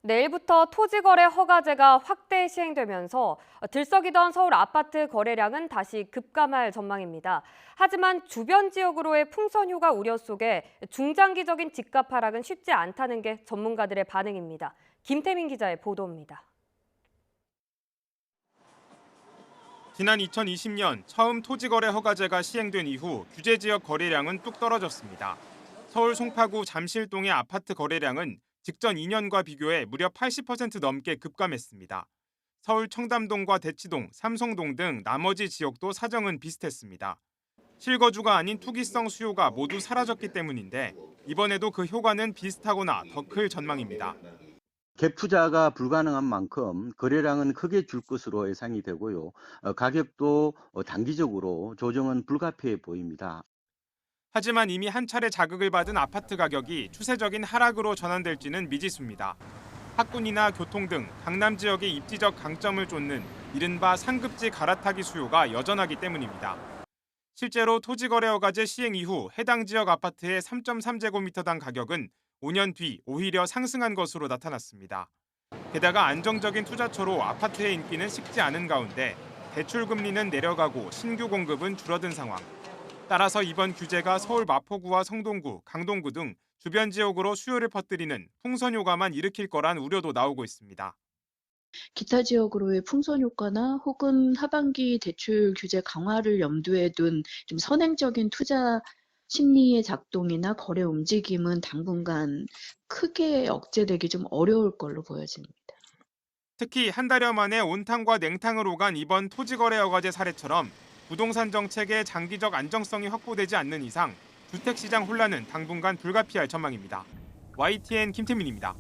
내일부터 토지거래 허가제가 확대 시행되면서 들썩이던 서울 아파트 거래량은 다시 급감할 전망입니다. 하지만 주변 지역으로의 풍선 휴가 우려 속에 중장기적인 집값 하락은 쉽지 않다는 게 전문가들의 반응입니다. 김태민 기자의 보도입니다. 지난 2020년 처음 토지거래 허가제가 시행된 이후 규제 지역 거래량은 뚝 떨어졌습니다. 서울 송파구 잠실동의 아파트 거래량은 직전 2년과 비교해 무려 80% 넘게 급감했습니다. 서울 청담동과 대치동, 삼성동 등 나머지 지역도 사정은 비슷했습니다. 실거주가 아닌 투기성 수요가 모두 사라졌기 때문인데 이번에도 그 효과는 비슷하거나 더 클 전망입니다. 갭 투자가 불가능한 만큼 거래량은 크게 줄 것으로 예상이 되고요. 가격도 단기적으로 조정은 불가피해 보입니다. 하지만 이미 한 차례 자극을 받은 아파트 가격이 추세적인 하락으로 전환될지는 미지수입니다. 학군이나 교통 등 강남 지역의 입지적 강점을 쫓는 이른바 상급지 갈아타기 수요가 여전하기 때문입니다. 실제로 토지거래 허가제 시행 이후 해당 지역 아파트의 3.3제곱미터당 가격은 5년 뒤 오히려 상승한 것으로 나타났습니다. 게다가 안정적인 투자처로 아파트의 인기는 식지 않은 가운데 대출 금리는 내려가고 신규 공급은 줄어든 상황. 따라서 이번 규제가 서울 마포구와 성동구, 강동구 등 주변 지역으로 수요를 퍼뜨리는 풍선 효과만 일으킬 거란 우려도 나오고 있습니다. 기타 지역으로의 풍선 효과나 혹은 하반기 대출 규제 강화를 염두에 둔 좀 선행적인 투자 심리의 작동이나 거래 움직임은 당분간 크게 억제되기 좀 어려울 걸로 보여집니다. 특히 한 달여 만에 온탕과 냉탕을 오간 이번 토지거래 허가제 사례처럼 부동산 정책의 장기적 안정성이 확보되지 않는 이상 주택시장 혼란은 당분간 불가피할 전망입니다. YTN 김태민입니다.